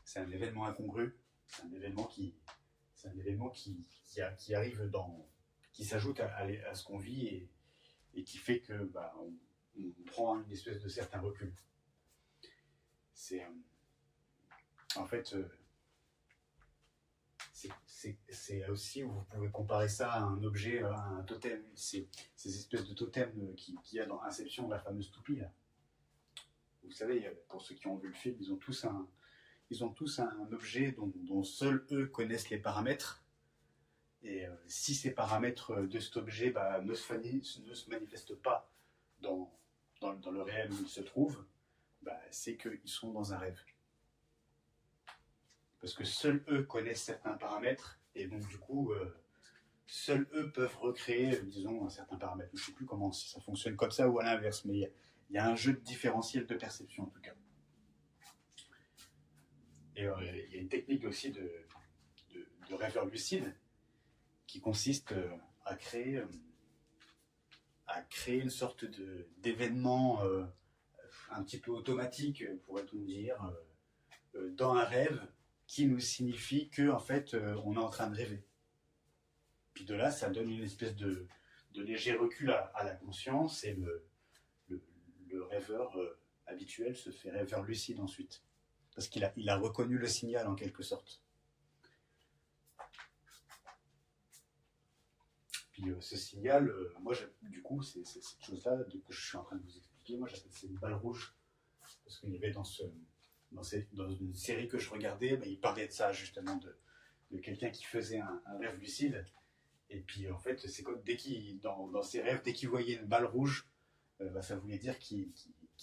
c'est un événement incongru, c'est un événement qui arrive qui s'ajoute à ce qu'on vit et qui fait que on prend une espèce de certain recul. C'est en fait c'est aussi où vous pouvez comparer ça à un objet, à un totem. C'est ces espèces de totems qu'il y a dans Inception, la fameuse toupie. Là. Vous savez, pour ceux qui ont vu le film, ils ont tous un objet dont seuls eux connaissent les paramètres. Et si ces paramètres de cet objet ne se manifestent pas dans le réel où ils se trouvent, c'est qu'ils sont dans un rêve. Parce que seuls eux connaissent certains paramètres, et donc du coup, seuls eux peuvent recréer, disons, un certain paramètre. Je ne sais plus comment, si ça fonctionne comme ça ou à l'inverse, mais il y a un jeu de différentiel de perception en tout cas. Et il y a une technique aussi de rêveur lucide qui consiste à créer une sorte d'événement un petit peu automatique, pourrait-on dire, dans un rêve qui nous signifie que en fait, on est en train de rêver. Puis de là, ça donne une espèce de léger recul à la conscience et le rêveur habituel se fait rêveur lucide ensuite. Parce qu'il a reconnu le signal en quelque sorte. Puis ce signal, moi, du coup, c'est cette chose-là que je suis en train de vous expliquer. Moi, j'appelle ça une balle rouge. Parce qu'il y avait dans une série que je regardais, il parlait de ça, justement, de quelqu'un qui faisait un rêve lucide. Et puis, en fait, c'est comme dans ses rêves, dès qu'il voyait une balle rouge, ça voulait dire qu'il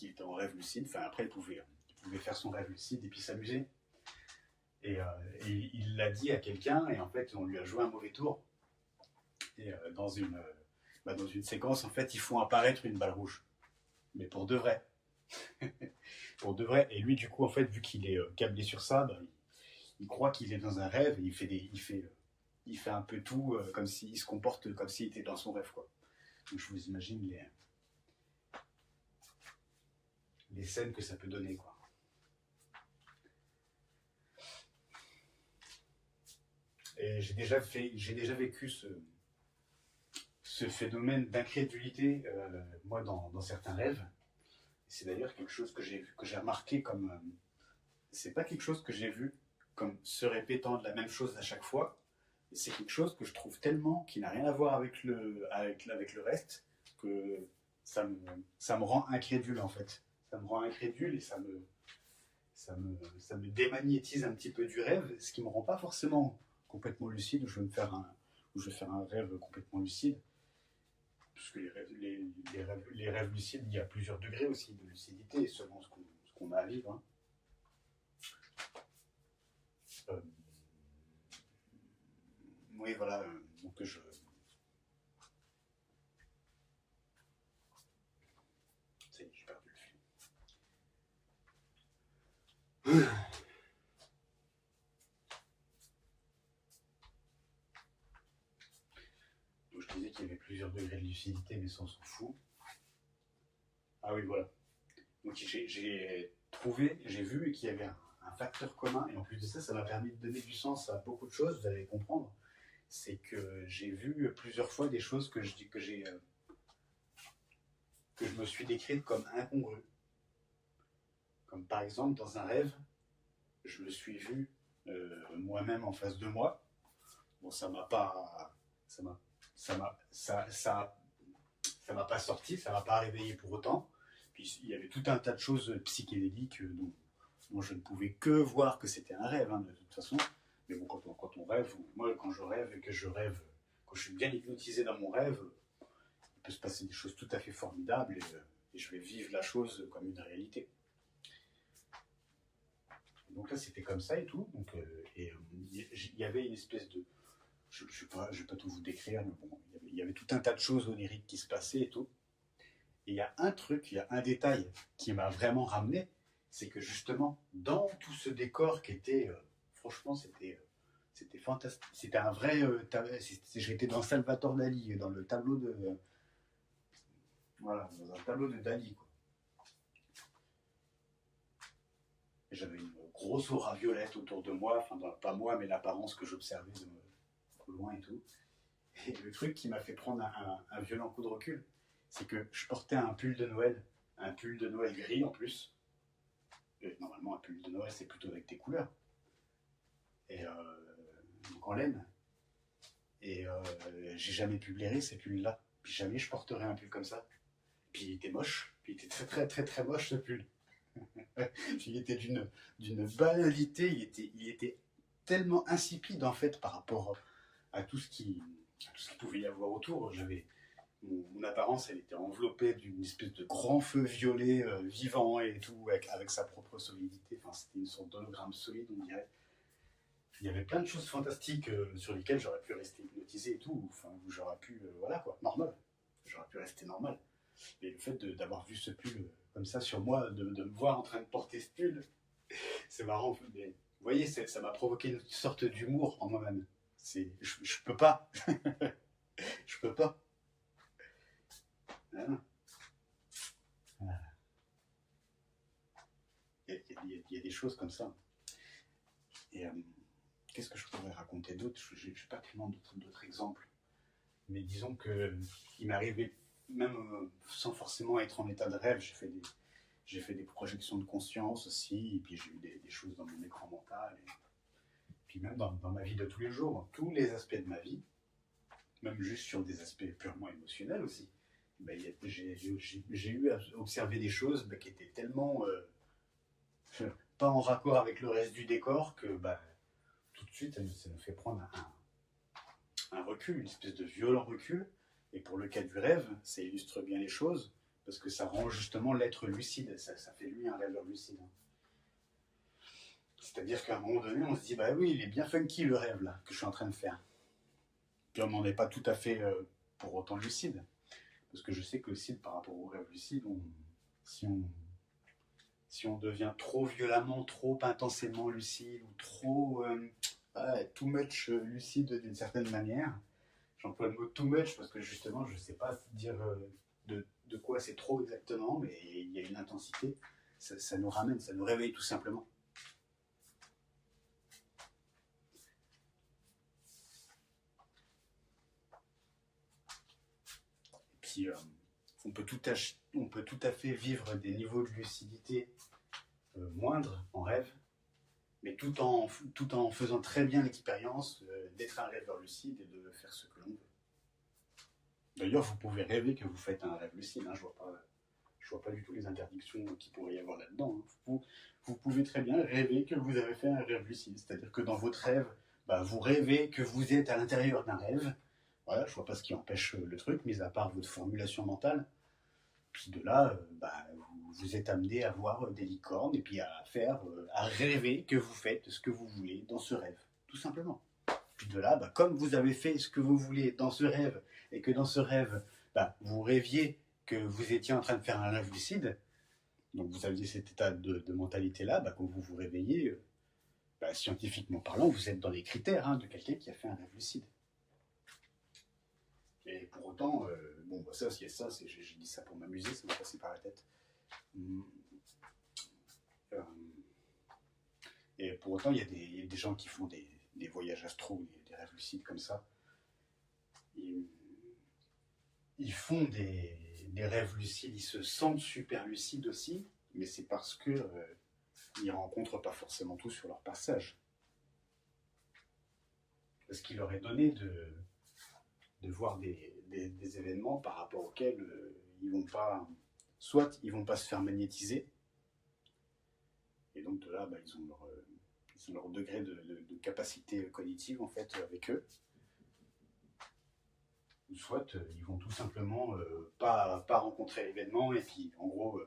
était en rêve lucide. Enfin, après, il pouvait faire son rêve lucide et puis s'amuser. Et il l'a dit à quelqu'un, et en fait, on lui a joué un mauvais tour. Et dans une séquence, en fait, ils font apparaître une balle rouge. Mais pour de vrai. Pour de vrai. Et lui, du coup, en fait, vu qu'il est câblé sur ça, il croit qu'il est dans un rêve, et il fait un peu tout comme s'il se comporte comme s'il était dans son rêve, quoi. Donc je vous imagine les scènes que ça peut donner, quoi. Et j'ai déjà vécu ce phénomène d'incrédulité, moi, dans certains rêves. C'est d'ailleurs quelque chose que j'ai remarqué comme... c'est pas quelque chose que j'ai vu comme se répétant de la même chose à chaque fois. C'est quelque chose que je trouve tellement qui n'a rien à voir avec le reste que ça me rend incrédule, en fait. Ça me rend incrédule et ça me démagnétise un petit peu du rêve, ce qui me rend pas forcément complètement lucide, où je vais faire un rêve complètement lucide. Parce que les rêves lucides, il y a plusieurs degrés aussi de lucidité, selon ce qu'on a à vivre. Hein. Oui, voilà, donc je... Ça y est, j'ai perdu le fil. Donc je disais qu'il y avait plusieurs degrés de lucidité, mais ça on s'en fout. Ah oui, voilà. Donc j'ai vu qu'il y avait un facteur commun, et en plus de ça, ça m'a permis de donner du sens à beaucoup de choses, vous allez comprendre. C'est que j'ai vu plusieurs fois des choses que je me suis décrites comme incongrues. Comme par exemple, dans un rêve, je me suis vu moi-même en face de moi. Bon, ça m'a pas sorti, ça m'a pas réveillé pour autant. Puis il y avait tout un tas de choses psychédéliques dont je ne pouvais que voir que c'était un rêve, hein, de toute façon. Mais bon, quand on rêve, moi quand je rêve et que quand je suis bien hypnotisé dans mon rêve, il peut se passer des choses tout à fait formidables et je vais vivre la chose comme une réalité. Donc là, c'était comme ça et tout. Donc, il y avait une espèce de... Je ne vais pas tout vous décrire, mais bon, il y avait tout un tas de choses oniriques qui se passaient et tout. Et il y a un détail qui m'a vraiment ramené, c'est que justement, dans tout ce décor qui était... franchement, c'était fantastique. C'était un vrai... j'étais dans Salvatore Dali, dans le tableau de... voilà, dans un tableau de Dali, quoi. Et j'avais une grosse aura violette autour de moi, enfin pas moi, mais l'apparence que j'observais de loin et tout. Et le truc qui m'a fait prendre un violent coup de recul, c'est que je portais un pull de Noël gris en plus. Et normalement, un pull de Noël, c'est plutôt avec des couleurs. Et donc en laine. Et j'ai jamais pu blairer ces pulls-là. Puis jamais je porterais un pull comme ça. Puis il était moche. Puis il était très très très très moche ce pull. Puis il était d'une banalité. Il était tellement insipide en fait par rapport à tout ce qui pouvait y avoir autour. Mon apparence, elle était enveloppée d'une espèce de grand feu violet vivant et tout, avec sa propre solidité. Enfin, c'était une sorte d'hologramme solide, on dirait. Il y avait plein de choses fantastiques sur lesquelles j'aurais pu rester hypnotisé et tout, enfin, où j'aurais pu, voilà quoi, normal. J'aurais pu rester normal. Mais le fait d'avoir vu ce pull comme ça sur moi, de me voir en train de porter ce pull, c'est marrant. Mais, vous voyez, ça m'a provoqué une sorte d'humour en moi-même. Je peux pas. Je peux pas. Voilà. Il y a des choses comme ça. Et qu'est-ce que je pourrais raconter d'autre? Je n'ai pas tellement d'autres exemples. Mais disons qu'il m'est arrivé, même sans forcément être en état de rêve, j'ai fait des projections de conscience aussi, et puis j'ai eu des choses dans mon écran mental. Et puis même dans ma vie de tous les jours, dans tous les aspects de ma vie, même juste sur des aspects purement émotionnels aussi, ben, j'ai eu à observer des choses qui étaient tellement pas en raccord avec le reste du décor que tout de suite ça me fait prendre un recul, une espèce de violent recul. Et pour le cas du rêve, ça illustre bien les choses, parce que ça rend justement l'être lucide, ça fait lui un rêveur lucide. C'est-à-dire qu'à un moment donné, on se dit, bah oui, il est bien funky le rêve là, que je suis en train de faire. Puis on n'en est pas tout à fait pour autant lucide. Parce que je sais que aussi par rapport au rêve lucide, si on devient trop violemment, trop intensément lucide, ou trop too much lucide d'une certaine manière, j'emploie le mot too much parce que justement je ne sais pas dire de quoi c'est trop exactement, mais il y a une intensité, ça nous ramène, ça nous réveille tout simplement. Et puis on peut tout à fait vivre des niveaux de lucidité moindres en rêve, mais tout en faisant très bien l'expérience d'être un rêveur lucide et de faire ce que l'on veut. D'ailleurs, vous pouvez rêver que vous faites un rêve lucide. Hein, je vois pas du tout les interdictions qu'il pourrait y avoir là-dedans. Hein. Vous pouvez très bien rêver que vous avez fait un rêve lucide. C'est-à-dire que dans votre rêve, vous rêvez que vous êtes à l'intérieur d'un rêve. Voilà, je vois pas ce qui empêche le truc, mis à part votre formulation mentale. Puis de là, vous êtes amené à voir des licornes et puis à rêver que vous faites ce que vous voulez dans ce rêve, tout simplement. Puis de là, comme vous avez fait ce que vous voulez dans ce rêve et que dans ce rêve, vous rêviez que vous étiez en train de faire un rêve lucide, donc vous aviez cet état de mentalité-là, quand vous vous réveillez, scientifiquement parlant, vous êtes dans les critères de quelqu'un qui a fait un rêve lucide. Et pour autant, j'ai dit ça pour m'amuser, ça m'a passé par la tête. Et pour autant, il y a des gens qui font des voyages astraux, des rêves lucides comme ça. Ils font des rêves lucides, ils se sentent super lucides aussi, mais c'est parce que ils rencontrent pas forcément tout sur leur passage. Parce qu'il leur est donné de voir des événements par rapport auxquels ils vont pas, soit ils vont pas se faire magnétiser, et donc de là, ils ont leur degré de capacité cognitive en fait avec eux, ou soit ils vont tout simplement pas rencontrer l'événement et puis en gros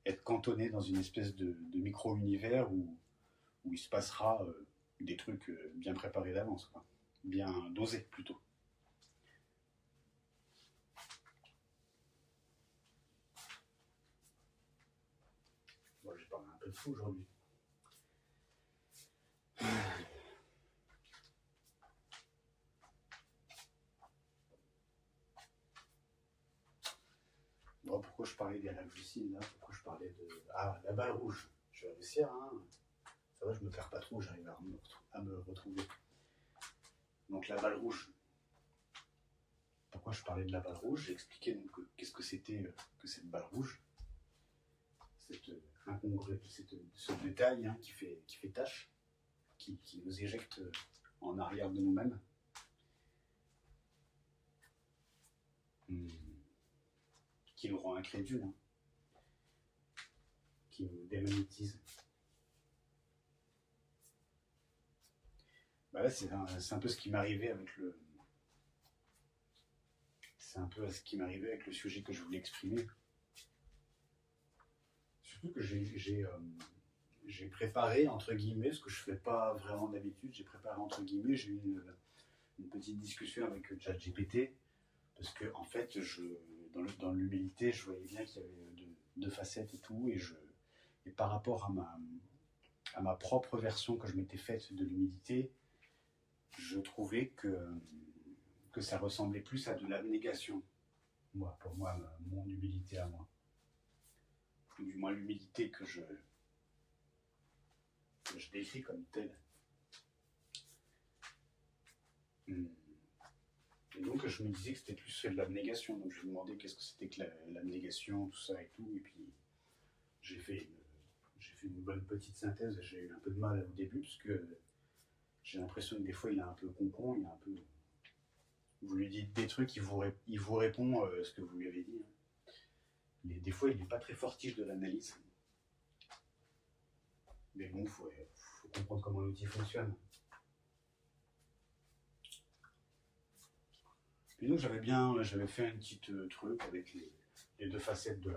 être cantonnés dans une espèce de micro-univers où il se passera des trucs bien préparés d'avance, quoi. Bien dosés plutôt. Bon, j'ai parlé un peu de fou aujourd'hui. Bon, pourquoi je parlais des rêves lucides là? Pourquoi je parlais de... Ah, la balle rouge. Je vais réussir, hein. Ça va, je me perds pas trop, j'arrive à me retrouver. Donc la balle rouge. Pourquoi je parlais de la balle rouge? J'ai expliqué donc qu'est-ce que c'était que cette balle rouge. Cette ce détail hein, qui fait tache, qui nous éjecte en arrière de nous-mêmes. Qui nous rend incrédules, hein, qui nous démagnétise. Bah là, c'est un peu ce qui m'arrivait avec le. C'est un peu ce qui m'arrivait avec le sujet que je voulais exprimer. Surtout que j'ai préparé, entre guillemets, ce que je ne fais pas vraiment d'habitude, j'ai préparé, entre guillemets, j'ai eu une petite discussion avec ChatGPT, parce que, en fait, dans l'humilité, je voyais bien qu'il y avait deux facettes et tout, et par rapport à ma propre version que je m'étais faite de l'humilité, je trouvais que ça ressemblait plus à de l'abnégation. Pour moi, mon humilité à moi. Ou du moins l'humilité que je décris comme telle. Et donc je me disais que c'était plus de l'abnégation. Donc je lui demandais qu'est-ce que c'était que l'abnégation, tout ça et tout. Et puis j'ai fait une bonne petite synthèse. J'ai eu un peu de mal au début parce que j'ai l'impression que des fois il est un peu concon, il est un peu. Vous lui dites des trucs, il vous répond ce que vous lui avez dit. Mais des fois, il n'est pas très fortiche de l'analyse. Mais bon, il faut comprendre comment l'outil fonctionne. Et donc, j'avais fait un petit truc avec les deux facettes de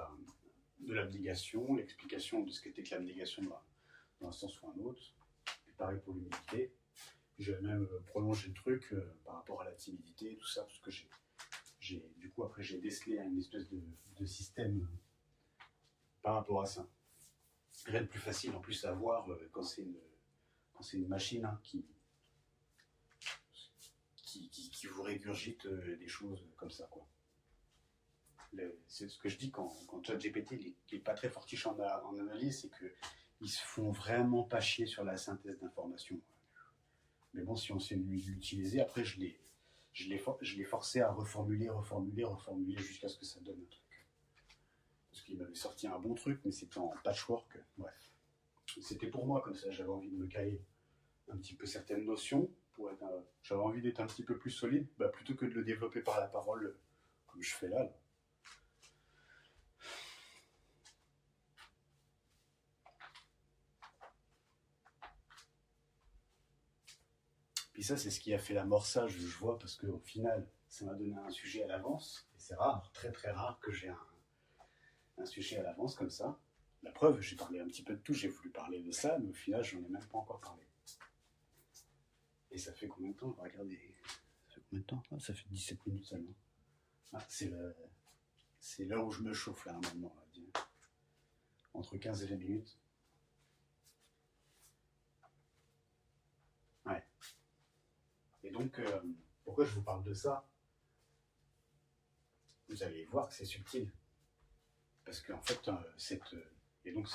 l'abnégation, l'explication de ce qu'était que l'abnégation dans un sens ou un autre. Et pareil pour l'humilité. J'avais même prolongé le truc par rapport à la timidité, tout ça, parce que du coup, après, j'ai décelé une espèce de système par rapport à ça. Rien de plus facile en plus à voir quand c'est une machine hein, qui vous régurgite des choses comme ça. Quoi. C'est ce que je dis quand ChatGPT n'est pas très fortiche en analyse, c'est qu'ils se font vraiment pas chier sur la synthèse d'informations. Mais bon, si on sait l'utiliser, après je l'ai forcé à reformuler jusqu'à ce que ça donne un truc. Parce qu'il m'avait sorti un bon truc, mais c'était en patchwork. Bref. C'était pour moi comme ça, j'avais envie de me caler un petit peu certaines notions. J'avais envie d'être un petit peu plus solide, plutôt que de le développer par la parole, comme je fais là. Puis ça, c'est ce qui a fait l'amorçage, je vois, parce qu'au final, ça m'a donné un sujet à l'avance. Et c'est rare, très très rare que j'ai un sujet à l'avance comme ça. La preuve, j'ai parlé un petit peu de tout, j'ai voulu parler de ça, mais au final, j'en ai même pas encore parlé. Et ça fait combien de temps? On va regarder. Ça fait combien de temps? Ça fait 17 minutes seulement. C'est l'heure où je me chauffe là, maintenant. Là, entre 15 et 20 minutes. Ouais. Et donc, pourquoi je vous parle de ça? Vous allez voir que c'est subtil. Parce qu'en fait, donc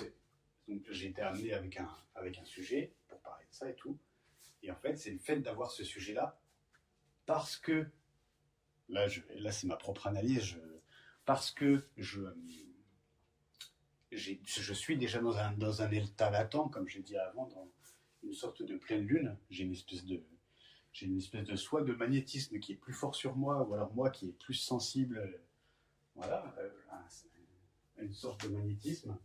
j'ai été amené avec un sujet pour parler de ça et tout. Et en fait, c'est le fait d'avoir ce sujet-là parce que, là c'est ma propre analyse, parce que je suis déjà dans un état latent, comme j'ai dit avant, dans une sorte de pleine lune. J'ai une espèce de soi de magnétisme qui est plus fort sur moi, ou alors moi qui est plus sensible, voilà, une sorte de magnétisme.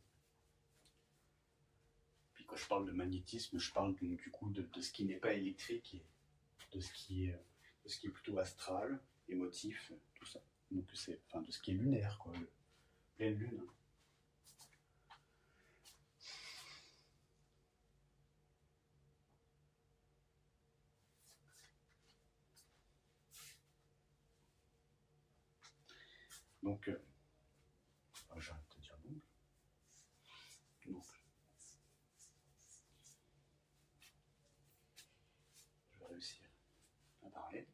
Puis quand je parle de magnétisme, je parle donc, du coup de ce qui n'est pas électrique et de ce qui est plutôt astral, émotif, tout ça. Donc de ce qui est lunaire, quoi, pleine lune. Donc, j'arrête de dire donc. Je vais réussir à parler.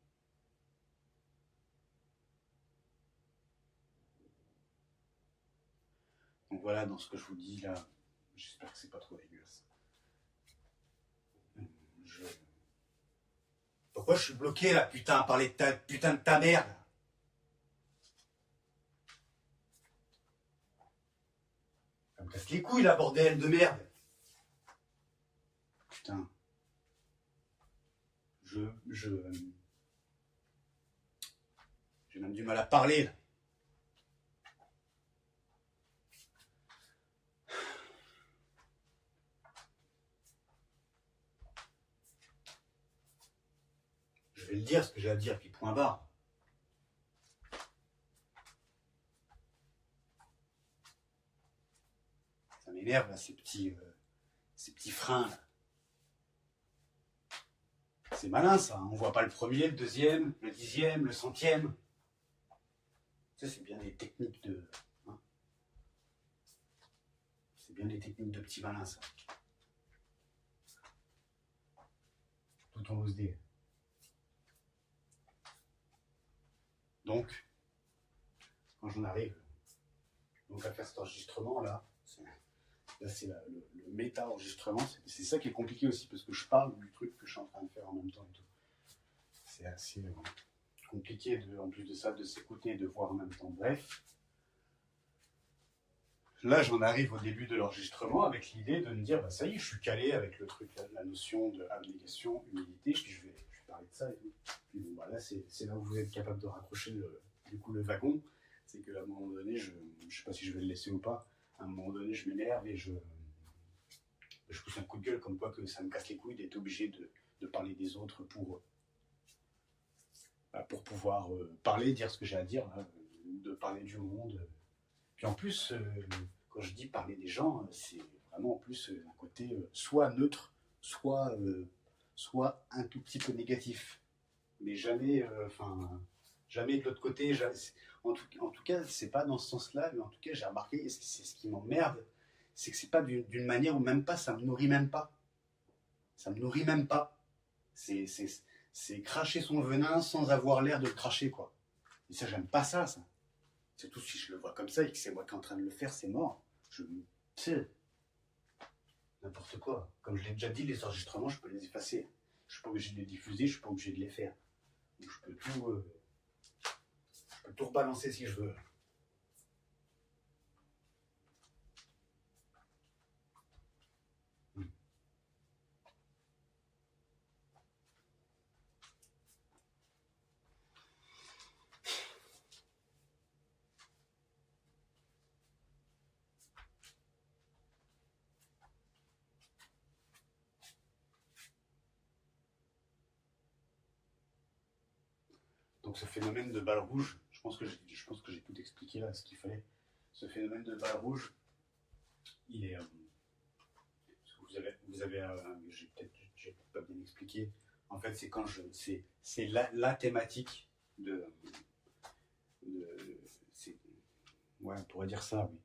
Donc voilà, dans ce que je vous dis là, j'espère que c'est pas trop dégueulasse. pourquoi je suis bloqué là, putain, à parler de ta merde. Ça me casse les couilles, la bordel de merde. Putain. J'ai même du mal à parler là. Je vais le dire ce que j'ai à dire, puis point barre. Ça m'énerve là, ces petits freins là. C'est malin ça, hein. On voit pas le premier, le deuxième, le 10e, le 100e. Ça c'est bien des techniques de... Hein. C'est bien des techniques de petits malins ça. Tout en ose dire. Donc, quand j'en arrive donc à faire cet enregistrement là, c'est le méta-enregistrement, c'est ça qui est compliqué aussi, parce que je parle du truc que je suis en train de faire en même temps et tout. C'est assez compliqué, en plus de ça, de s'écouter et de voir en même temps. Bref, là j'en arrive au début de l'enregistrement avec l'idée de me dire, bah ça y est, je suis calé avec le truc, la notion de abnégation, humilité, puis je vais parler de ça et tout. Puis bon, bah là c'est là où vous êtes capable de raccrocher le wagon, c'est qu'à un moment donné, je sais pas si je vais le laisser ou pas, à un moment donné je m'énerve et je pousse un coup de gueule comme quoi que ça me casse les couilles d'être obligé de parler des autres pour pouvoir parler, dire ce que j'ai à dire, là, de parler du monde. Puis en plus, quand je dis parler des gens, c'est vraiment en plus un côté soit neutre, soit un tout petit peu négatif. Mais jamais, jamais de l'autre côté. Jamais, en tout cas, c'est pas dans ce sens-là, mais en tout cas, j'ai remarqué, et c'est ce qui m'emmerde, c'est que c'est pas d'une manière où même pas, ça me nourrit même pas. Ça me nourrit même pas. C'est cracher son venin sans avoir l'air de le cracher, quoi. Et ça, j'aime pas ça. Surtout si je le vois comme ça et que c'est moi qui est en train de le faire, c'est mort. Tu sais, n'importe quoi. Comme je l'ai déjà dit, les enregistrements, je peux les effacer. Je suis pas obligé de les diffuser, je suis pas obligé de les faire. Donc je peux tout rebalancer si je veux. Donc ce phénomène de balle rouge, je pense que j'ai tout expliqué là, ce qu'il fallait. Ce phénomène de balle rouge, il est... vous avez j'ai peut-être pas bien expliqué. En fait, c'est quand c'est la thématique ouais, on pourrait dire ça, oui.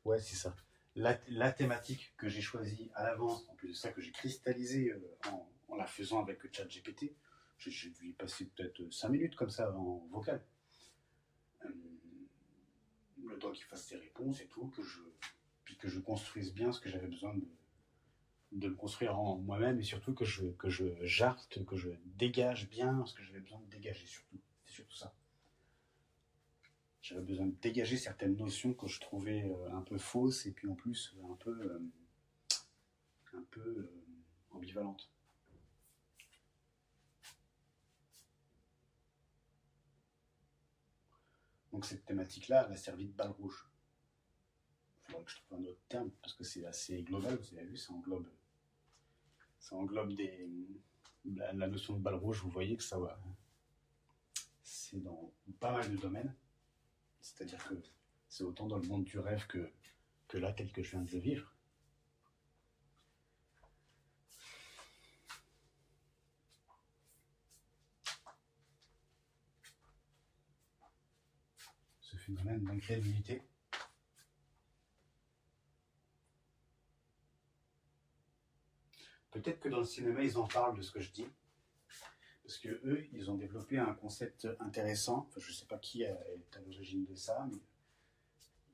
Ouais, c'est ça. La thématique que j'ai choisie à l'avance, en plus de ça, que j'ai cristallisée en la faisant avec ChatGPT, j'ai dû y passer peut-être 5 minutes comme ça en vocal. Le temps qu'il fasse ses réponses et tout, puis que je construise bien ce que j'avais besoin de me construire en moi-même et surtout que je jarte, que je dégage bien ce que j'avais besoin de dégager surtout. C'est surtout ça. J'avais besoin de dégager certaines notions que je trouvais un peu fausses et puis en plus un peu ambivalentes. Donc cette thématique-là, elle a servi de balle rouge. Il faudrait que je trouve un autre terme parce que c'est assez global, vous avez vu, ça englobe la notion de balle rouge, vous voyez que ça va. C'est dans pas mal de domaines. C'est-à-dire que c'est autant dans le monde du rêve que là, tel que je viens de le vivre. Ce phénomène d'incrédulité. Peut-être que dans le cinéma, ils en parlent de ce que je dis. Parce que eux, ils ont développé un concept intéressant. Enfin, je ne sais pas qui est à l'origine de ça, mais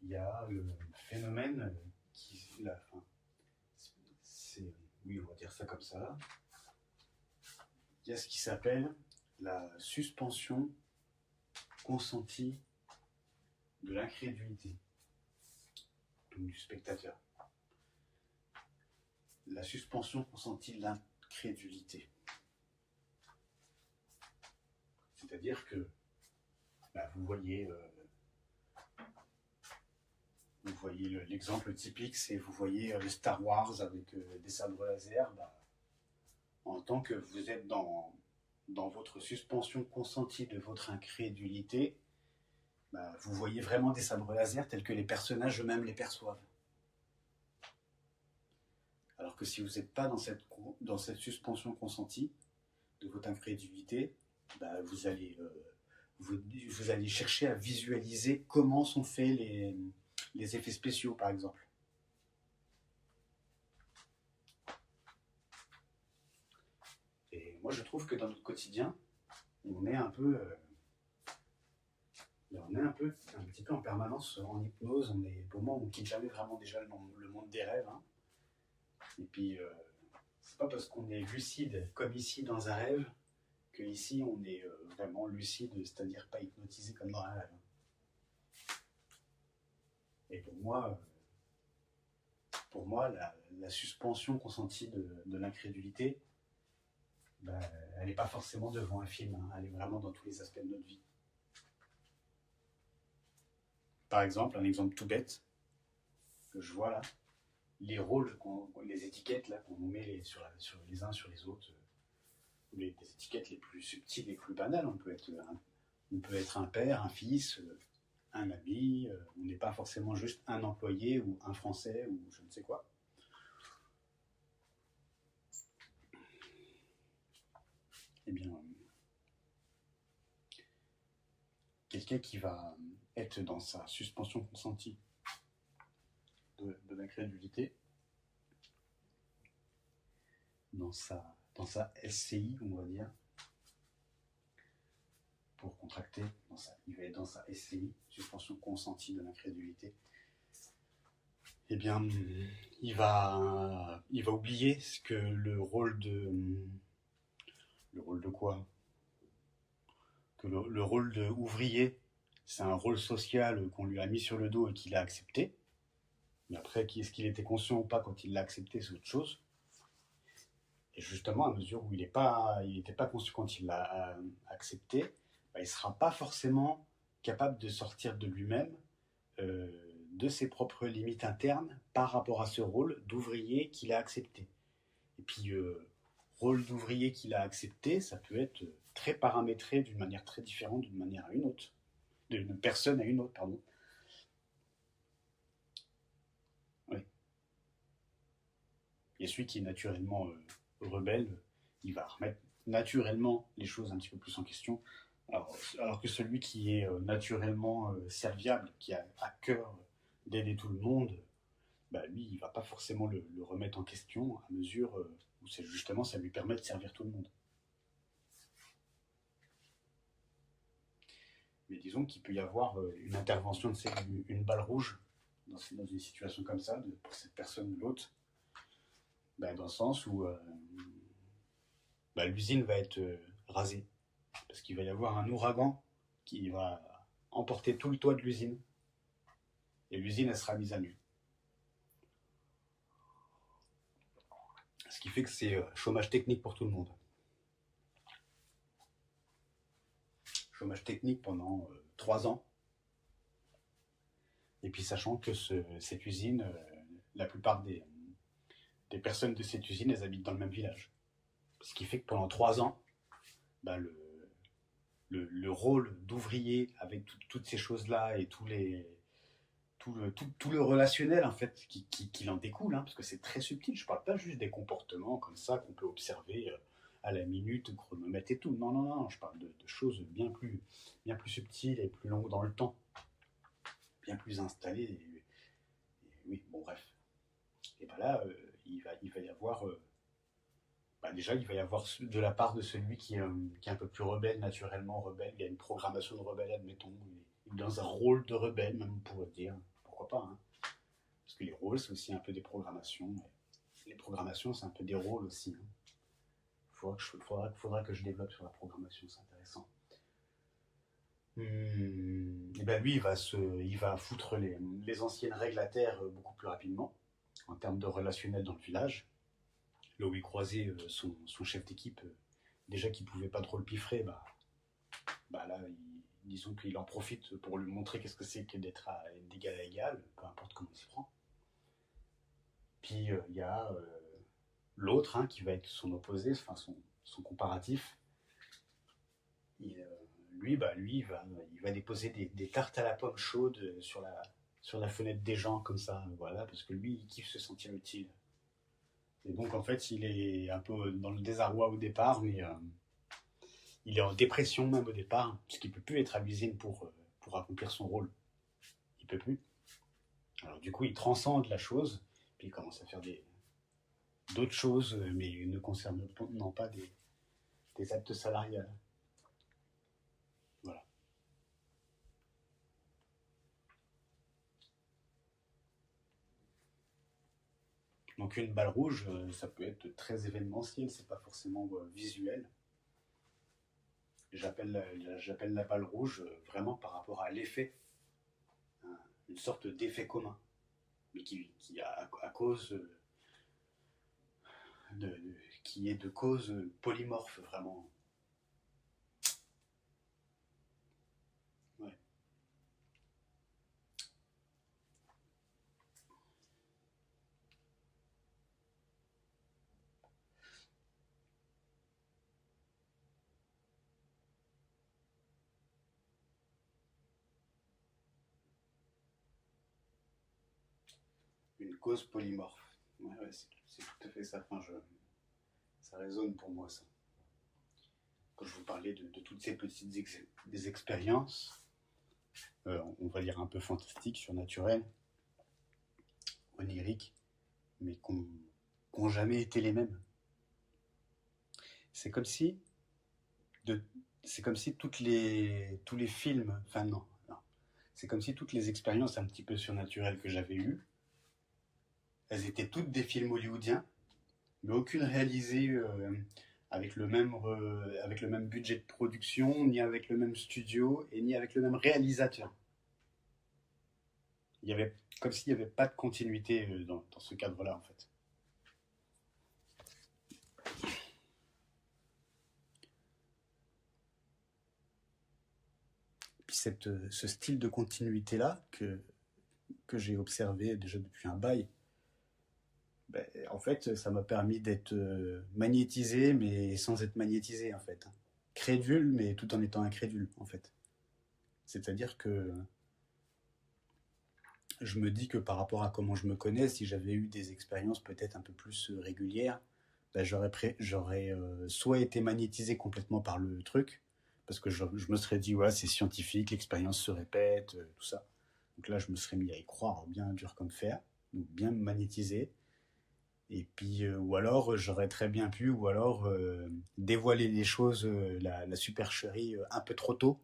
il y a le phénomène oui, on va dire ça comme ça. Il y a ce qui s'appelle la suspension consentie de l'incrédulité, donc du spectateur. La suspension consentie de l'incrédulité. C'est-à-dire que vous voyez l'exemple typique, c'est vous voyez Star Wars avec des sabres laser. En tant que vous êtes dans votre suspension consentie de votre incrédulité, vous voyez vraiment des sabres laser tels que les personnages eux-mêmes les perçoivent. Alors que si vous n'êtes pas dans cette suspension consentie de votre incrédulité, vous allez chercher à visualiser comment sont faits les effets spéciaux, par exemple. Et moi, je trouve que dans notre quotidien, on est un petit peu en permanence en hypnose. Pour moi, on ne quitte jamais vraiment déjà le monde des rêves. Hein. Et puis, c'est pas parce qu'on est lucide, comme ici dans un rêve, qu'ici on est vraiment lucide, c'est-à-dire pas hypnotisé comme dans un rêve. Et pour moi, la suspension consentie de l'incrédulité, elle n'est pas forcément devant un film, hein, elle est vraiment dans tous les aspects de notre vie. Par exemple, un exemple tout bête que je vois là, les rôles, les étiquettes là qu'on nous met les uns sur les autres, les étiquettes les plus subtiles, les plus banales. On peut être un père, un fils, un ami. On n'est pas forcément juste un employé ou un Français ou je ne sais quoi. Eh bien, quelqu'un qui va être dans sa suspension consentie de l'incrédulité, dans sa SCI, on va dire, pour contracter, il va être dans sa SCI, suspension consentie de l'incrédulité. Eh bien, il va oublier que le rôle de quoi ? Que le rôle de ouvrier, c'est un rôle social qu'on lui a mis sur le dos et qu'il a accepté. Mais après, est-ce qu'il était conscient ou pas quand il l'a accepté, c'est autre chose. Et justement, à mesure où il n'était pas conscient quand il l'a accepté, il ne sera pas forcément capable de sortir de lui-même de ses propres limites internes par rapport à ce rôle d'ouvrier qu'il a accepté. Et puis, rôle d'ouvrier qu'il a accepté, ça peut être très paramétré d'une manière très différente d'une manière à une autre. D'une personne à une autre, pardon. Oui. Et celui qui est naturellement rebelle, il va remettre naturellement les choses un petit peu plus en question. Alors que celui qui est naturellement serviable, qui a à cœur d'aider tout le monde, lui, il ne va pas forcément le remettre en question à mesure où justement ça lui permet de servir tout le monde. Mais disons qu'il peut y avoir une intervention, une balle rouge dans une situation comme ça, pour cette personne ou l'autre, dans le sens où l'usine va être rasée. Parce qu'il va y avoir un ouragan qui va emporter tout le toit de l'usine. Et l'usine, elle sera mise à nu. Ce qui fait que c'est chômage technique pour tout le monde. Chômage technique pendant 3 ans. Et puis sachant que cette usine, la plupart des personnes de cette usine, elles habitent dans le même village. Ce qui fait que pendant 3 ans, le rôle d'ouvrier avec toutes ces choses-là et tout le relationnel en fait qui en découle, hein, parce que c'est très subtil. Je ne parle pas juste des comportements comme ça qu'on peut observer à la minute, chronomètre et tout. Non, je parle de choses bien plus subtiles et plus longues dans le temps, bien plus installées. Et oui, bon bref. Et là, il va y avoir déjà, il va y avoir de la part de celui qui est un peu plus rebelle, naturellement rebelle. Il y a une programmation de rebelle, admettons. Il est dans un rôle de rebelle, même on pourrait dire. Pourquoi pas, hein. Parce que les rôles, c'est aussi un peu des programmations. Les programmations, c'est un peu des rôles aussi. Hein. faudra que je développe sur la programmation, c'est intéressant. Et ben lui, il va foutre les anciennes règles à terre beaucoup plus rapidement, en termes de relationnel dans le village. Là où il croisait son chef d'équipe, déjà qu'il pouvait pas trop le piffrer, bah là, disons qu'il en profite pour lui montrer qu'est-ce que c'est que d'être d'égal à égal, peu importe comment il s'y prend. Puis il y a l'autre qui va être son opposé, enfin son comparatif. Lui, il va déposer des tartes à la pomme chaudes sur la fenêtre des gens, comme ça, voilà, parce que lui, il kiffe se sentir utile. Et donc, en fait, il est un peu dans le désarroi au départ, mais il est en dépression même au départ, parce qu'il ne peut plus être à l'usine pour accomplir son rôle. Il ne peut plus. Alors, du coup, il transcende la chose, puis il commence à faire d'autres choses, mais ne concernant pas des actes salariales. Voilà. Donc une balle rouge, ça peut être très événementiel, c'est pas forcément visuel. J'appelle la balle rouge vraiment par rapport à l'effet, hein, une sorte d'effet commun, mais qui à cause qui est de cause polymorphe vraiment. Ouais. Une cause polymorphe. Ouais, c'est tout à fait ça. Enfin, ça résonne pour moi ça. Quand je vous parlais de toutes ces petites des expériences, on va dire un peu fantastiques, surnaturelles, oniriques, mais qui n'ont jamais été les mêmes. C'est comme si, c'est comme si tous les films, enfin non, c'est comme si toutes les expériences un petit peu surnaturelles que j'avais eues, elles étaient toutes des films hollywoodiens, mais aucune réalisée avec le même budget de production, ni avec le même studio, et ni avec le même réalisateur. Il y avait, comme s'il n'y avait pas de continuité dans ce cadre-là, en fait. Puis ce style de continuité-là que j'ai observé déjà depuis un bail, ben, en fait, ça m'a permis d'être magnétisé, mais sans être magnétisé, en fait. Crédule, mais tout en étant incrédule, en fait. C'est-à-dire que je me dis que par rapport à comment je me connais, si j'avais eu des expériences peut-être un peu plus régulières, ben j'aurais soit été magnétisé complètement par le truc, parce que je me serais dit, ouais, c'est scientifique, l'expérience se répète, tout ça. Donc là, je me serais mis à y croire bien dur comme fer, donc bien magnétisé. Et puis, ou alors, j'aurais très bien pu, ou alors dévoiler les choses, la supercherie un peu trop tôt,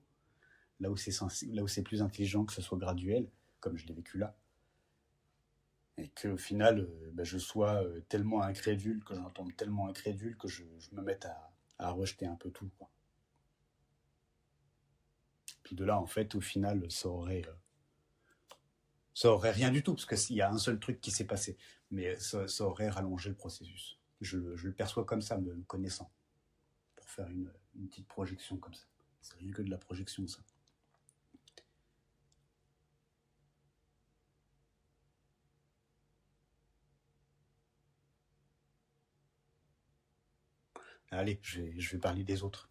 là où c'est plus intelligent que ce soit graduel, comme je l'ai vécu là. Et qu'au final, ben, je sois tellement incrédule, que j'en tombe tellement incrédule que je me mette à rejeter un peu tout, quoi. Puis de là, en fait, au final, ça aurait rien du tout, parce qu'il y a un seul truc qui s'est passé, mais ça aurait rallongé le processus. Je le perçois comme ça, me connaissant, pour faire une petite projection comme ça. C'est rien que de la projection, ça. Allez, je vais parler des autres,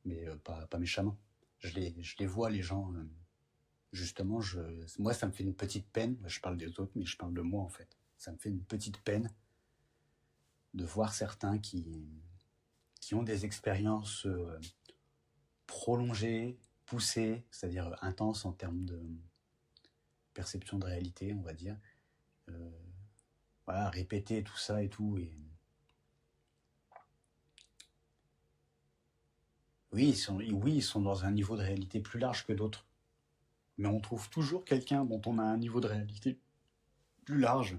mais pas méchamment. Je les vois, les gens. Justement, moi, ça me fait une petite peine. Je parle des autres, mais je parle de moi, en fait. Ça me fait une petite peine de voir certains qui ont des expériences prolongées, poussées, c'est-à-dire intenses en termes de perception de réalité, on va dire. Euh, voilà, répéter tout ça et tout. Et oui, ils sont dans un niveau de réalité plus large que d'autres. Mais on trouve toujours quelqu'un dont on a un niveau de réalité plus large.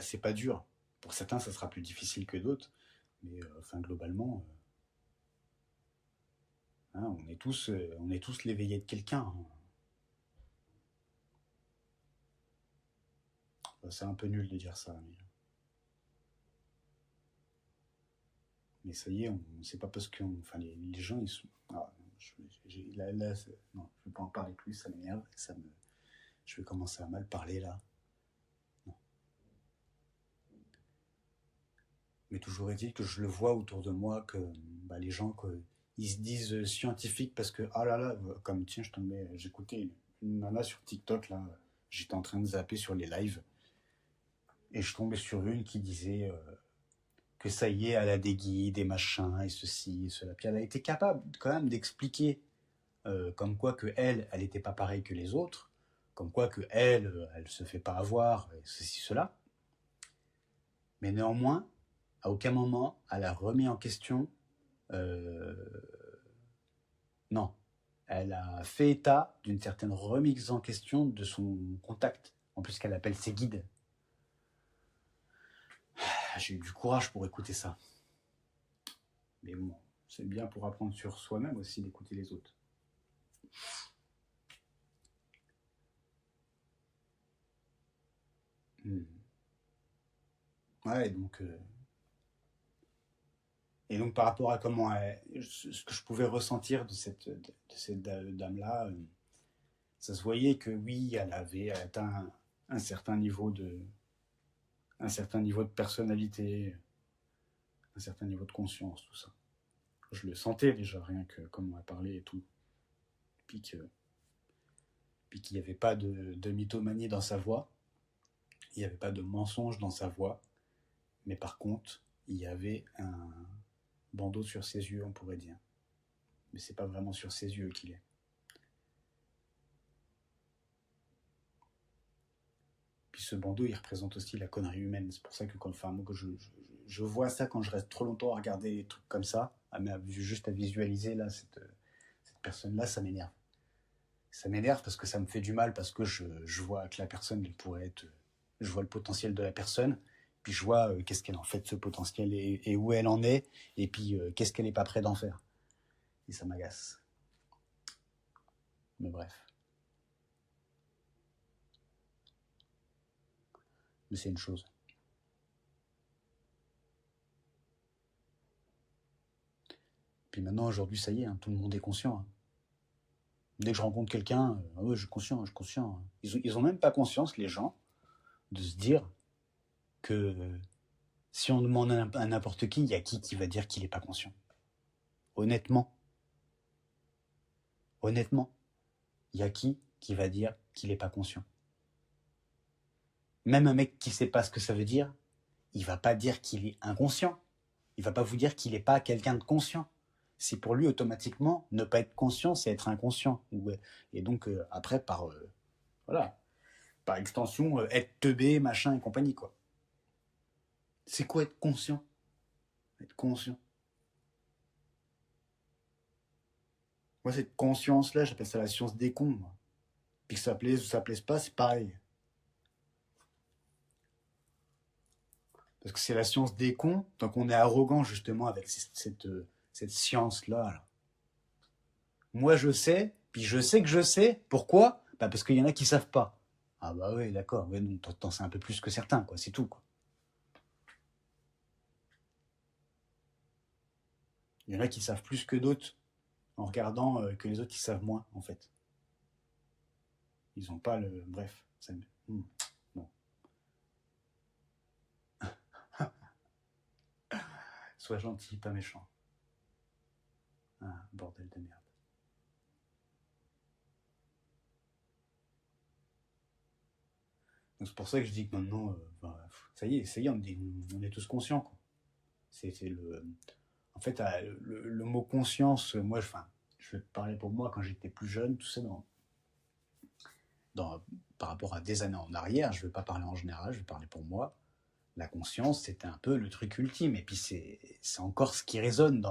c'est pas dur. Pour certains, ça sera plus difficile que d'autres, mais enfin, globalement, hein, on est tous l'éveillé de quelqu'un, hein. Enfin, c'est un peu nul de dire ça, mais ça y est, c'est pas parce que, enfin, les gens, ils sont. Ah, non, je vais pas en parler plus, ça m'énerve, je vais commencer à mal parler là. Non. Mais toujours est-il que je le vois autour de moi que bah, les gens ils se disent scientifiques parce que ah là là, comme tiens, j'écoutais une nana sur TikTok là, j'étais en train de zapper sur les lives et je tombais sur une qui disait que ça y est, elle a des guides, des machins et ceci et cela. Puis elle a été capable quand même d'expliquer comme quoi que elle était pas pareille que les autres, comme quoi que elle se fait pas avoir, et ceci cela. Mais néanmoins, à aucun moment elle a remis en question. euh, non, elle a fait état d'une certaine remise en question de son contact, en plus qu'elle appelle ses guides. J'ai eu du courage pour écouter ça. Mais bon, c'est bien pour apprendre sur soi-même aussi d'écouter les autres. Hmm. Ouais, et donc par rapport à ce que je pouvais ressentir de cette dame-là, ça se voyait que oui, elle avait atteint un certain niveau un certain niveau de personnalité, un certain niveau de conscience, tout ça. Je le sentais déjà, rien que comme on a parlé et tout. Puis qu'il n'y avait pas de mythomanie dans sa voix, il n'y avait pas de mensonge dans sa voix, mais par contre, il y avait un bandeau sur ses yeux, on pourrait dire. Mais c'est pas vraiment sur ses yeux qu'il est. Puis ce bandeau, il représente aussi la connerie humaine. C'est pour ça que moi, je vois ça quand je reste trop longtemps à regarder des trucs comme ça, juste à visualiser là, cette personne-là, ça m'énerve. Ça m'énerve parce que ça me fait du mal, parce que je vois que la personne, elle pourrait être. Je vois le potentiel de la personne, puis je vois qu'est-ce qu'elle en fait de ce potentiel et où elle en est, et puis qu'est-ce qu'elle n'est pas prête d'en faire. Et ça m'agace. Mais bref. Mais c'est une chose. Puis maintenant, aujourd'hui, ça y est, hein, tout le monde est conscient, hein. Dès que je rencontre quelqu'un, ah ouais, je suis conscient, je suis conscient, hein. Ils ont même pas conscience, les gens, de se dire que si on demande à n'importe qui, il y a qui va dire qu'il n'est pas conscient. Honnêtement, honnêtement, il y a qui va dire qu'il n'est pas conscient. Même un mec qui ne sait pas ce que ça veut dire, il va pas dire qu'il est inconscient. Il va pas vous dire qu'il n'est pas quelqu'un de conscient. C'est pour lui automatiquement ne pas être conscient, c'est être inconscient. Et donc après voilà, par extension être teubé, machin et compagnie quoi. C'est quoi être conscient? Être conscient. Moi cette conscience là, j'appelle ça la science des cons. Moi. Puis que ça plaise ou ça plaise pas, c'est pareil. Parce que c'est la science des cons, donc on est arrogant justement avec cette science-là. Là. Moi je sais, puis je sais que je sais. Pourquoi? Bah parce qu'il y en a qui savent pas. Ah bah oui, d'accord, ouais, donc t'en sais un peu plus que certains, quoi, c'est tout. Quoi. Il y en a qui savent plus que d'autres en regardant que les autres qui savent moins, en fait. Ils ont pas le. Bref, ça me. Bon. Sois gentil, pas méchant. Ah, bordel de merde. Donc c'est pour ça que je dis que maintenant, ça y est, on est tous conscients. Quoi. C'est le. En fait, le mot conscience, moi, je vais te parler pour moi quand j'étais plus jeune, tout ça, par rapport à des années en arrière, je ne vais pas parler en général, je vais parler pour moi. La conscience, c'était un peu le truc ultime. Et puis, c'est encore ce qui résonne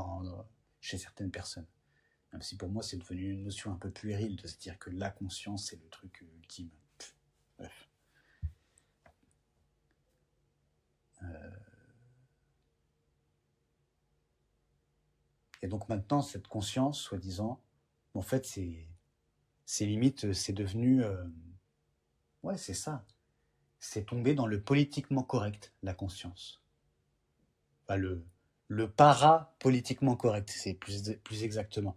chez certaines personnes. Même si pour moi, c'est devenu une notion un peu puérile de se dire que la conscience, c'est le truc ultime. Bref. Et donc maintenant, cette conscience, soi-disant, en fait, c'est limite, c'est devenu... ouais, c'est ça. C'est tombé dans le politiquement correct, la conscience. Enfin, le para-politiquement correct, c'est plus exactement.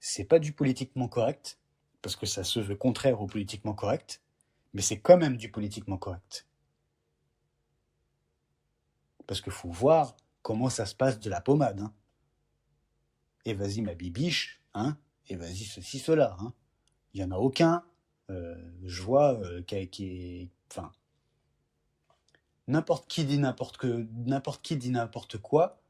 C'est pas du politiquement correct, parce que ça se veut contraire au politiquement correct, mais c'est quand même du politiquement correct. Parce qu'il faut voir comment ça se passe de la pommade. Hein. Et vas-y ma bibiche, hein, et vas-y ceci, cela. Hein. Il n'y en a aucun, je vois, qui est... Enfin, n'importe qui dit n'importe quoi,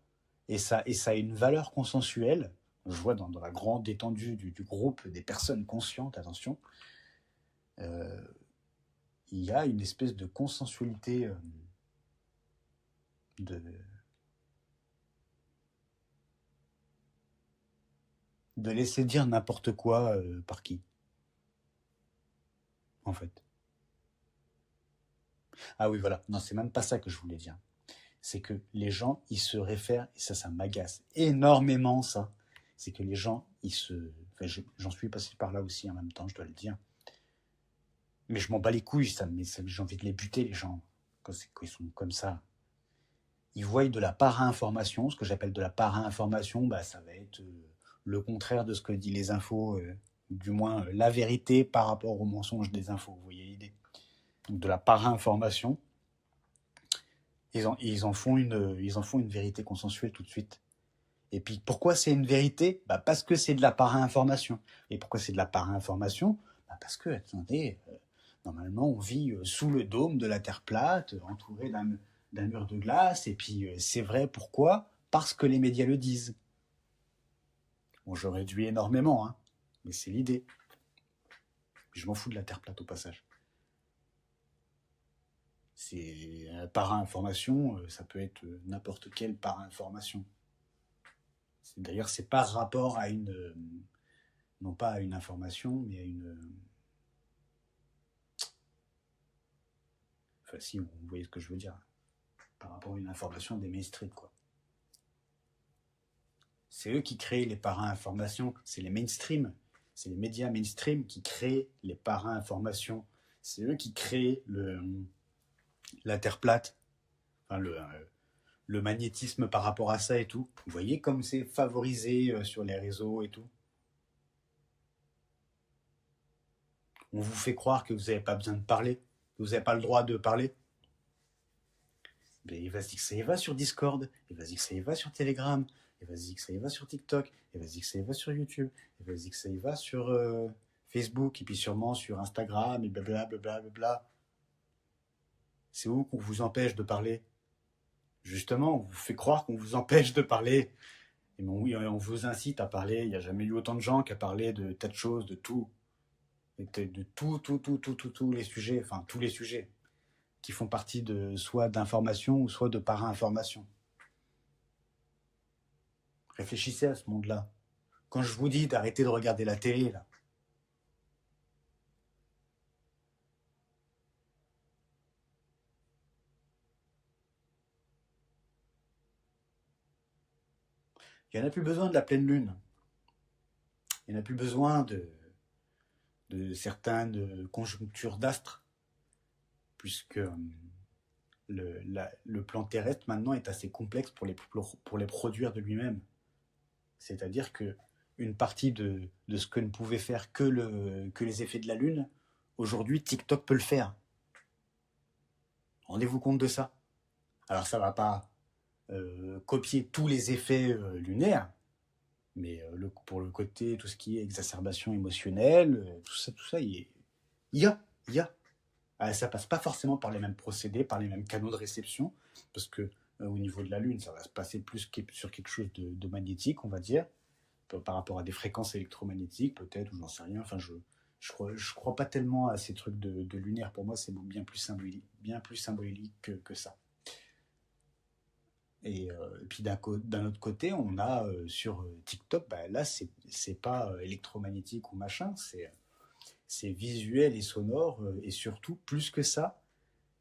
et ça a une valeur consensuelle. Je vois dans la grande étendue du groupe des personnes conscientes, attention, euh, il y a une espèce de consensualité de, de laisser dire n'importe quoi par qui, en fait. Ah oui, voilà. Non, c'est même pas ça que je voulais dire. C'est que les gens, ils se réfèrent, et ça m'agace énormément, ça. C'est que les gens, ils se... Enfin, j'en suis passé par là aussi en même temps, je dois le dire. Mais je m'en bats les couilles, j'ai envie de les buter, les gens, quand ils sont comme ça. Ils voient de la para-information, ce que j'appelle de la para-information, bah, ça va être le contraire de ce que disent les infos, du moins la vérité par rapport au mensonge des infos, vous voyez l'idée. Donc de la para-information, ils en font une vérité consensuelle tout de suite. Et puis pourquoi c'est une vérité? Bah parce que c'est de la para-information. Et pourquoi c'est de la para-information? Bah parce que, attendez, normalement on vit sous le dôme de la Terre plate, entouré d'un mur de glace, et puis c'est vrai, pourquoi? Parce que les médias le disent. Bon, je réduis énormément, hein, mais c'est l'idée. Je m'en fous de la Terre plate au passage. C'est para-information, ça peut être n'importe quelle para-information. D'ailleurs, c'est par rapport à une, non pas à une information, mais à une... Enfin, si, vous voyez ce que je veux dire. Par rapport à une information des mainstream, quoi. C'est eux qui créent les para-informations, c'est les mainstream, c'est les médias mainstream qui créent les para-informations. C'est eux qui créent la Terre plate, enfin, le magnétisme par rapport à ça et tout. Vous voyez comme c'est favorisé sur les réseaux et tout. On vous fait croire que vous n'avez pas besoin de parler, que vous n'avez pas le droit de parler. Mais vas-y que ça y va sur Discord, et vas-y que ça y va sur Telegram, et vas-y que ça y va sur TikTok, et vas-y que ça y va sur YouTube, et vas-y que ça y va sur Facebook, et puis sûrement sur Instagram, et blablabla, blablabla. C'est où qu'on vous empêche de parler? Justement, on vous fait croire qu'on vous empêche de parler. Et bon, oui, on vous incite à parler. Il n'y a jamais eu autant de gens qui a parlé de tas de choses, de tout. De tous les sujets, enfin tous les sujets, qui font partie de soit d'information ou soit de para-information. Réfléchissez à ce monde-là. Quand je vous dis d'arrêter de regarder la télé, là, il n'y en a plus besoin de la pleine lune. Il n'y en a plus besoin de certaines conjonctures d'astres, puisque le plan terrestre maintenant est assez complexe pour les produire de lui-même. C'est-à-dire que une partie de ce que ne pouvait faire que les effets de la Lune, aujourd'hui TikTok peut le faire. Rendez-vous compte de ça. Alors ça ne va pas copier tous les effets lunaires, mais pour le côté, tout ce qui est exacerbation émotionnelle, tout ça, il y a. Ah, ça passe pas forcément par les mêmes procédés, par les mêmes canaux de réception, parce que au niveau de la Lune, ça va se passer plus sur quelque chose de magnétique, on va dire, par rapport à des fréquences électromagnétiques, peut-être, ou j'en sais rien. Enfin, je crois pas tellement à ces trucs de lunaire. Pour moi, c'est bien plus symbolique que ça. Et puis d'un autre côté, on a sur TikTok, bah, là, c'est pas électromagnétique ou machin, c'est visuel et sonore, et surtout, plus que ça,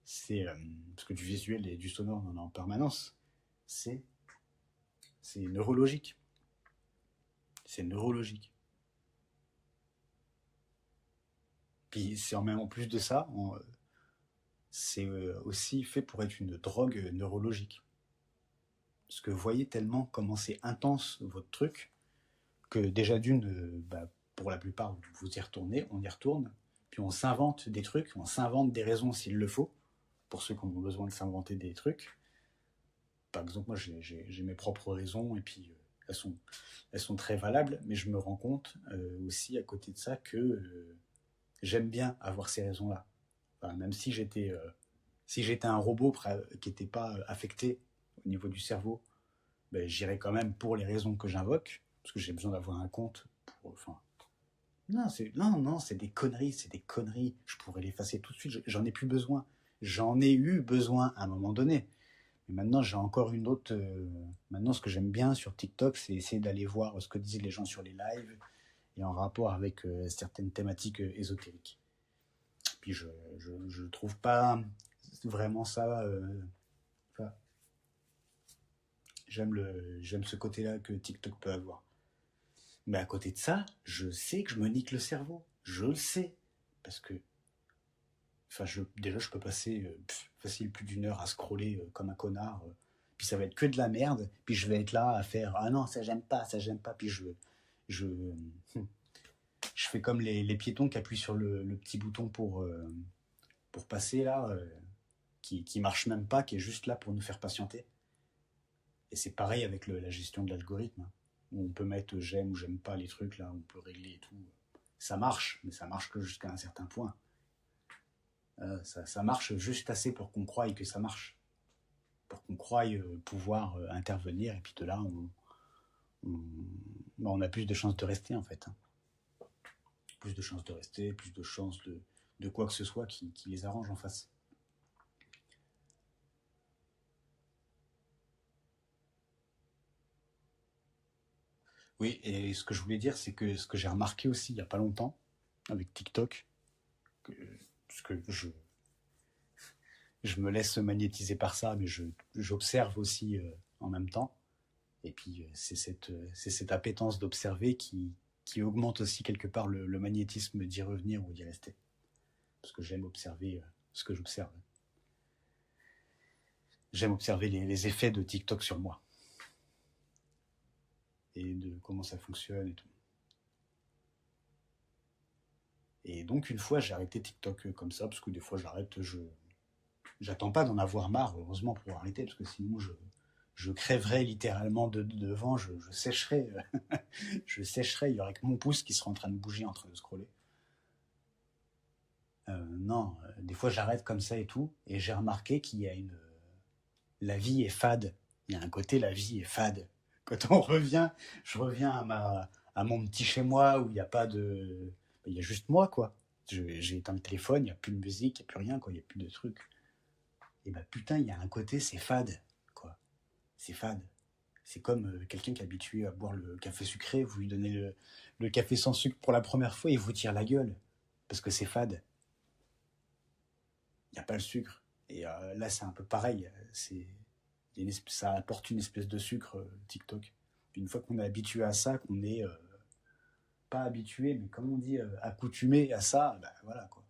parce que du visuel et du sonore, on en a en permanence, c'est neurologique. C'est neurologique. Puis c'est en plus de ça, c'est aussi fait pour être une drogue neurologique. Parce que vous voyez tellement comment c'est intense votre truc, que déjà d'une, bah, pour la plupart, vous y retournez, on y retourne, puis on s'invente des trucs, on s'invente des raisons s'il le faut, pour ceux qui ont besoin de s'inventer des trucs. Par exemple, moi j'ai mes propres raisons, et puis elles sont très valables, mais je me rends compte aussi à côté de ça que j'aime bien avoir ces raisons-là. Enfin, même si j'étais un robot qui n'était pas affecté au niveau du cerveau, ben, j'irais quand même pour les raisons que j'invoque, parce que j'ai besoin d'avoir un compte pour. Enfin, non, c'est des conneries, c'est des conneries. Je pourrais l'effacer tout de suite. J'en ai plus besoin. J'en ai eu besoin à un moment donné. Mais maintenant, j'ai encore une autre. Maintenant, ce que j'aime bien sur TikTok, c'est essayer d'aller voir ce que disent les gens sur les lives et en rapport avec certaines thématiques ésotériques. Puis je trouve pas vraiment ça. Enfin, j'aime ce côté-là que TikTok peut avoir. Mais à côté de ça, je sais que je me nique le cerveau. Je le sais. Parce que, enfin, déjà, je peux passer facile plus d'une heure à scroller comme un connard. Puis ça va être que de la merde. Puis je vais être là à faire ah non, ça j'aime pas, ça j'aime pas. Puis je, je fais comme les piétons qui appuient sur le petit bouton pour passer là, qui marche même pas, qui est juste là pour nous faire patienter. Et c'est pareil avec la gestion de l'algorithme, hein, où on peut mettre j'aime ou j'aime pas les trucs, là, on peut régler et tout. Ça marche, mais ça marche que jusqu'à un certain point. Ça marche juste assez pour qu'on croie que ça marche. Pour qu'on croie pouvoir intervenir, et puis de là, on a plus de chances de rester, en fait. Hein. Plus de chances de rester, plus de chances de quoi que ce soit qui les arrange en face. Oui, et ce que je voulais dire, c'est que ce que j'ai remarqué aussi il n'y a pas longtemps avec TikTok, que, parce que je me laisse magnétiser par ça, mais j'observe aussi en même temps. Et puis c'est cette appétence d'observer qui augmente aussi quelque part le magnétisme d'y revenir ou d'y rester. Parce que j'aime observer ce que j'observe. J'aime observer les effets de TikTok sur moi. Et de comment ça fonctionne et tout. Et donc une fois j'ai arrêté TikTok comme ça, parce que des fois j'arrête, j'attends pas d'en avoir marre, heureusement, pour arrêter, parce que sinon je crèverais littéralement devant, je sécherais, je sécherais, il y aurait que mon pouce qui serait en train de bouger, en train de scroller. Non, des fois j'arrête comme ça et tout, et j'ai remarqué qu'il y a la vie est fade. Il y a un côté, la vie est fade. Quand on revient, je reviens à mon petit chez moi où il n'y a pas de, il y a juste moi quoi. J'ai éteint le téléphone, il n'y a plus de musique, il n'y a plus rien quoi, il n'y a plus de trucs. Et bah putain, il y a un côté, c'est fade quoi. C'est fade. C'est comme quelqu'un qui est habitué à boire le café sucré, vous lui donnez le café sans sucre pour la première fois et il vous tire la gueule parce que c'est fade. Il n'y a pas le sucre. Et là, c'est un peu pareil. Ça apporte une espèce de sucre, TikTok. Puis une fois qu'on est habitué à ça, qu'on est pas habitué, mais comme on dit, accoutumé à ça, bah voilà quoi.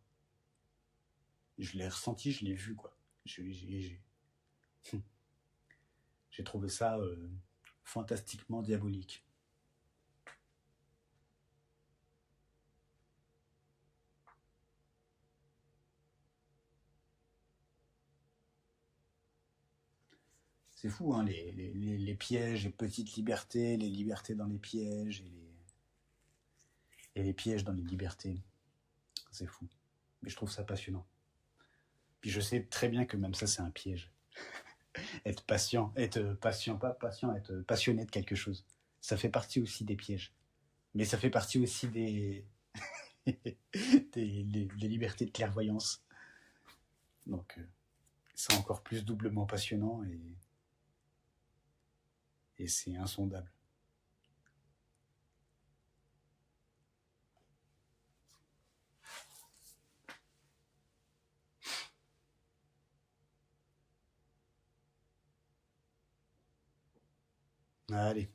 Je l'ai ressenti, je l'ai vu quoi. J'ai trouvé ça fantastiquement diabolique. C'est fou, hein, les pièges, les petites libertés, les libertés dans les pièges et les pièges dans les libertés. C'est fou. Mais je trouve ça passionnant. Puis je sais très bien que même ça, c'est un piège. Être patient, pas patient, être passionné de quelque chose. Ça fait partie aussi des pièges. Mais ça fait partie aussi des libertés de clairvoyance. Donc, c'est encore plus doublement passionnant et c'est insondable. Allez.